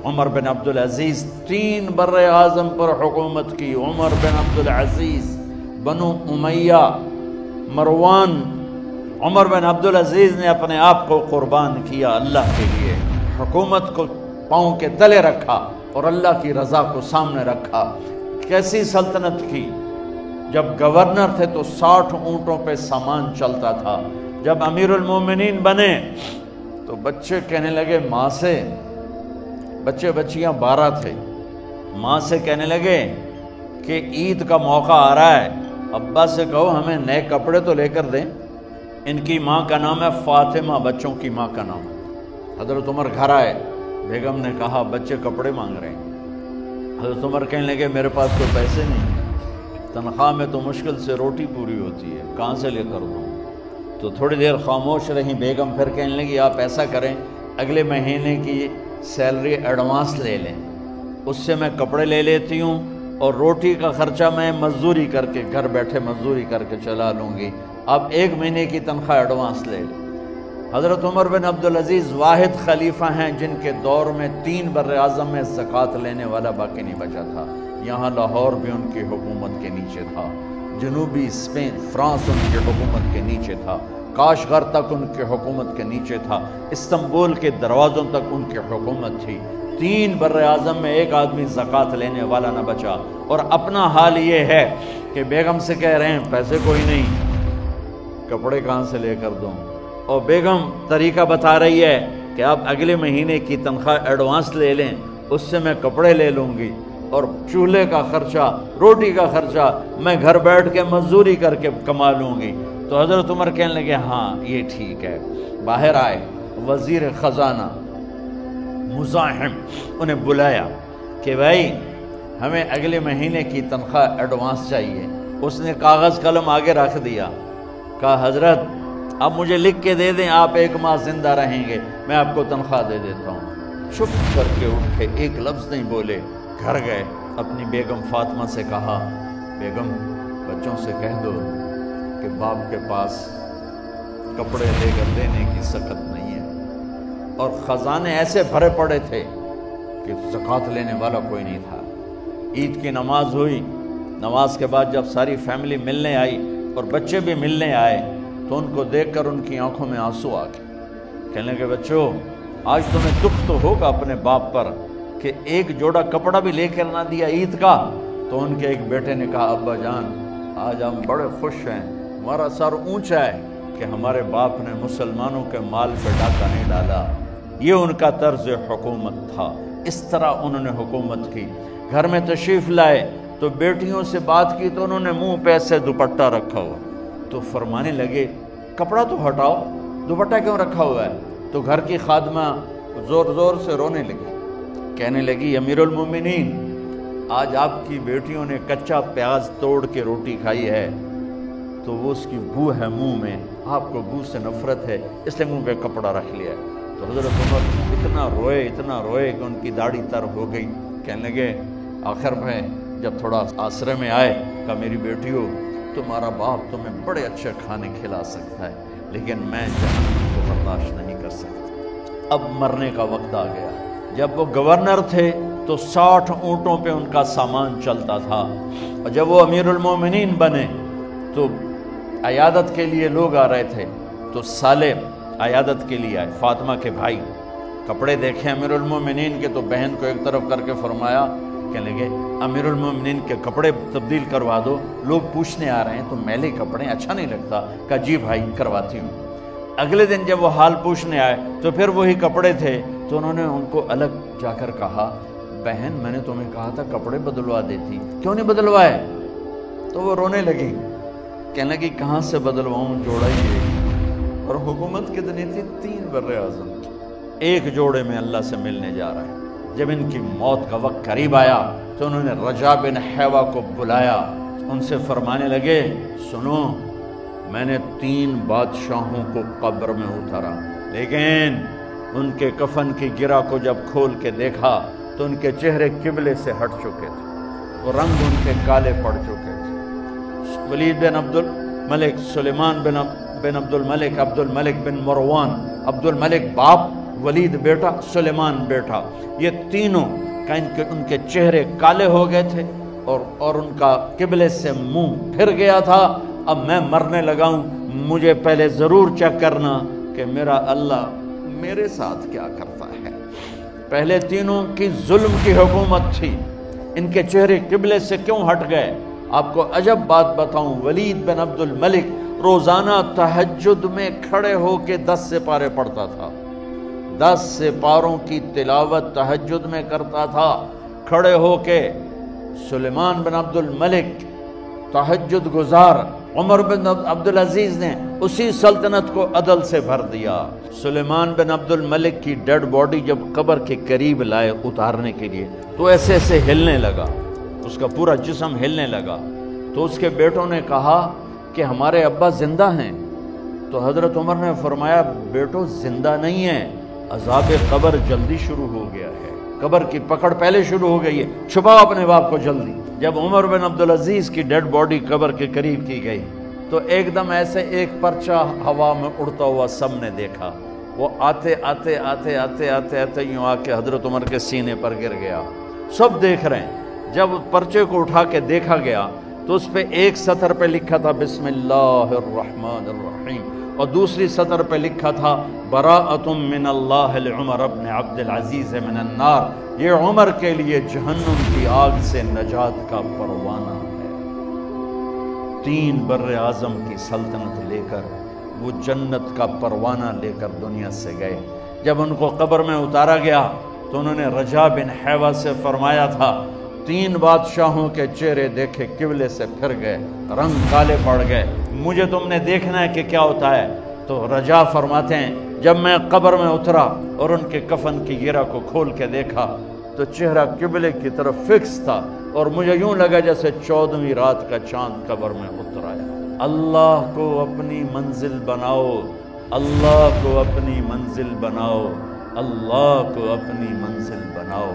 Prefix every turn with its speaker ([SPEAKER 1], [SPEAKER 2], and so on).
[SPEAKER 1] عمر بن عبدالعزیز 3 بر اعظم پر حکومت کی. عمر بن عبدالعزیز، بنو امیہ، مروان. عمر بن عبدالعزیز نے اپنے آپ کو قربان کیا اللہ کے لیے، حکومت کو پاؤں کے تلے رکھا اور اللہ کی رضا کو سامنے رکھا. کیسی سلطنت کی؟ جب گورنر تھے تو 60 اونٹوں پہ سامان چلتا تھا. جب امیر المومنین بنے تو بچے کہنے لگے ماں سے، بچے بچیاں 12 تھے، ماں سے کہنے لگے کہ عید کا موقع آ رہا ہے، ابا سے کہو ہمیں نئے کپڑے تو لے کر دیں. ان کی ماں کا نام ہے فاطمہ، بچوں کی ماں کا نام. حضرت عمر گھر آئے، بیگم نے کہا بچے کپڑے مانگ رہے ہیں. حضرت عمر کہنے لگے میرے پاس تو پیسے نہیں، تنخواہ میں تو مشکل سے روٹی پوری ہوتی ہے، کہاں سے لے کر دوں؟ تو تھوڑی دیر خاموش رہیں بیگم، پھر کہنے لگی آپ ایسا کریں اگلے مہینے کی سیلری ایڈوانس لے لیں، اس سے میں کپڑے لے لیتی ہوں اور روٹی کا خرچہ میں مزدوری کر کے گھر بیٹھے مزدوری کر کے چلا لوں گی، آپ 1 مہینے کی تنخواہ ایڈوانس لے لیں. حضرت عمر بن عبدالعزیز واحد خلیفہ ہیں جن کے دور میں 3 بر اعظم میں زکوٰۃ لینے والا باقی نہیں بچا تھا. یہاں لاہور بھی ان کی حکومت کے نیچے تھا، جنوبی اسپین فرانس ان کی حکومت کے نیچے تھا، کاشغر تک ان کی حکومت کے نیچے تھا، استنبول کے دروازوں تک ان کی حکومت تھی. 3 بر اعظم میں ایک آدمی زکوٰۃ لینے والا نہ بچا. اور اپنا حال یہ ہے کہ بیگم سے کہہ رہے ہیں پیسے کوئی نہیں، کپڑے کہاں سے لے کر دوں؟ اور بیگم طریقہ بتا رہی ہے کہ آپ اگلے مہینے کی تنخواہ ایڈوانس لے لیں، اس سے میں کپڑے لے لوں گی اور چولہے کا خرچہ، روٹی کا خرچہ میں گھر بیٹھ کے مزدوری کر کے کما لوں گی. تو حضرت عمر کہنے لگے ہاں یہ ٹھیک ہے. باہر آئے وزیر خزانہ مزاحم، انہیں بلایا کہ بھائی ہمیں اگلے مہینے کی تنخواہ ایڈوانس چاہیے. اس نے کاغذ قلم آگے رکھ دیا، کہا حضرت اب مجھے لکھ کے دے دیں، آپ 1 ماہ زندہ رہیں گے، میں آپ کو تنخواہ دے دیتا ہوں. چپ کر کے اٹھے، ایک لفظ نہیں بولے. گھر گئے، اپنی بیگم فاطمہ سے کہا بیگم بچوں سے کہہ دو کہ باپ کے پاس کپڑے لے کر دینے کی سخت نہیں ہے. اور خزانے ایسے بھرے پڑے تھے کہ زکوٰۃ لینے والا کوئی نہیں تھا. عید کی نماز ہوئی، نماز کے بعد جب ساری فیملی ملنے آئی اور بچے بھی ملنے آئے تو ان کو دیکھ کر ان کی آنکھوں میں آنسو آ گئے. کہنے لگے بچوں آج تمہیں دکھ تو ہوگا اپنے باپ پر کہ ایک جوڑا کپڑا بھی لے کر نہ دیا عید کا. تو ان کے ایک بیٹے نے کہا ابا جان آج ہم بڑے خوش ہیں، ہمارا سر اونچا ہے کہ ہمارے باپ نے مسلمانوں کے مال پہ ڈاکہ نہیں ڈالا. یہ ان کا طرز حکومت تھا، اس طرح انہوں نے حکومت کی. گھر میں تشریف لائے تو بیٹیوں سے بات کی تو انہوں نے منہ پہ ایسے دوپٹہ رکھا ہوا، تو فرمانے لگے کپڑا تو ہٹاؤ، دوپٹہ کیوں رکھا ہوا ہے؟ تو گھر کی خادمہ زور زور سے رونے لگی، کہنے لگی امیر المومنین آج آپ کی بیٹیوں نے کچا پیاز توڑ کے روٹی کھائی ہے تو وہ اس کی بو ہے منہ میں، آپ کو بو سے نفرت ہے اس لیے منہ پہ کپڑا رکھ لیا ہے. تو حضرت عمر اتنا روئے کہ ان کی داڑھی تر ہو گئی. کہنے لگے آخر میں جب تھوڑا آسرے میں آئے کہا میری بیٹیوں تمہارا باپ تمہیں بڑے اچھے کھانے کھلا سکتا ہے لیکن میں جہنم کو برداشت نہیں کر سکتا. اب مرنے کا وقت آ گیا. جب وہ گورنر تھے تو 60 اونٹوں پہ ان کا سامان چلتا تھا، اور جب وہ امیر المومنین بنے تو عیادت کے لیے لوگ آ رہے تھے تو سالے عیادت کے لیے آئے. فاطمہ کے بھائی کپڑے دیکھے امیر المومنین کے تو بہن کو ایک طرف کر کے فرمایا، کہنے لگے امیر المومنین کے کپڑے تبدیل کروا دو، لوگ پوچھنے آ رہے ہیں تو میلے کپڑے اچھا نہیں لگتا. کہا جی بھائی کرواتی ہوں. اگلے دن جب وہ حال پوچھنے آئے تو پھر وہی کپڑے تھے تو انہوں نے ان کو الگ جا کر کہا بہن میں نے تمہیں کہا تھا کپڑے بدلوا دیتی، کیوں نہیں بدلوائے؟ تو وہ رونے لگی، کہنے لگی کہاں سے بدلواؤں، جوڑا ہی ہے. اور حکومت کتنی تھی؟ 3 بر اعظم. ایک جوڑے میں اللہ سے ملنے جا رہا ہے. جب ان کی موت کا وقت قریب آیا تو انہوں نے رجا بن حیوہ کو بلایا، ان سے فرمانے لگے سنو میں نے 3 بادشاہوں کو قبر میں اتارا لیکن ان کے کفن کی گرہ کو جب کھول کے دیکھا تو ان کے چہرے قبلے سے ہٹ چکے تھے، وہ رنگ ان کے کالے پڑ چکے تھے. ولید بن عبد الملک، سلیمان بن عبد الملک، عبد الملک بن مروان، عبد الملک باپ، ولید بیٹا، سلیمان بیٹا، یہ تینوں کا ان کے چہرے کالے ہو گئے تھے اور ان کا قبلے سے منہ پھر گیا تھا۔ اب میں مرنے لگا ہوں، مجھے پہلے ضرور چیک کرنا کہ میرا اللہ میرے ساتھ کیا کرتا ہے۔ پہلے تینوں کی ظلم کی حکومت تھی، ان کے چہرے قبلے سے کیوں ہٹ گئے؟ آپ کو عجب بات بتاؤں، ولید بن عبد الملک روزانہ تہجد میں کھڑے ہو کے 10 سپارے پڑھتا تھا، 10 سپاروں کی تلاوت تہجد میں کرتا تھا کھڑے ہو کے۔ سلیمان بن عبد الملک تہجد گزار، عمر بن عبدالعزیز نے اسی سلطنت کو عدل سے بھر دیا۔ سلیمان بن عبد الملک کی ڈیڈ باڈی جب قبر کے قریب لائے اتارنے کے لیے تو ایسے ایسے ہلنے لگا، اس کا پورا جسم ہلنے لگا۔ تو اس کے بیٹوں نے کہا کہ ہمارے ابا زندہ ہیں۔ تو حضرت عمر نے فرمایا بیٹو زندہ نہیں ہے، عذاب قبر جلدی شروع ہو گیا ہے، قبر کی پکڑ پہلے شروع ہو گئی ہے، چھپاؤ اپنے باپ کو جلدی۔ جب عمر بن عبدالعزیز کی ڈیڈ باڈی قبر کے قریب کی گئی تو ایک دم ایسے ایک پرچہ ہوا میں اڑتا ہوا سب نے دیکھا، وہ آتے آتے آتے آتے آتے آتے یوں آ کے حضرت عمر کے سینے پر گر گیا۔ سب دیکھ رہے ہیں۔ جب پرچے کو اٹھا کے دیکھا گیا تو اس پہ ایک سطر پہ لکھا تھا بسم اللہ الرحمن الرحیم، اور دوسری سطر پہ لکھا تھا براءۃ من اللہ لعمر بن عبد العزیز من النار، یہ عمر کے لیے جہنم کی آگ سے نجات کا پروانہ ہے۔ 3 بر اعظم کی سلطنت لے کر وہ جنت کا پروانہ لے کر دنیا سے گئے۔ جب ان کو قبر میں اتارا گیا تو انہوں نے رجا بن حیوہ سے فرمایا تھا 3 بادشاہوں کے چہرے دیکھے قبلے سے پھر گئے، رنگ کالے پڑ گئے، مجھے تم نے دیکھنا ہے کہ کیا ہوتا ہے۔ تو رجا فرماتے ہیں جب میں قبر میں اترا اور ان کے کفن کی گرہ کو کھول کے دیکھا تو چہرہ قبلے کی طرف فکس تھا اور مجھے یوں لگا جیسے 14ویں رات کا چاند قبر میں اتر آیا۔ اللہ کو اپنی منزل بناؤ، اللہ کو اپنی منزل بناؤ، اللہ کو اپنی منزل بناؤ۔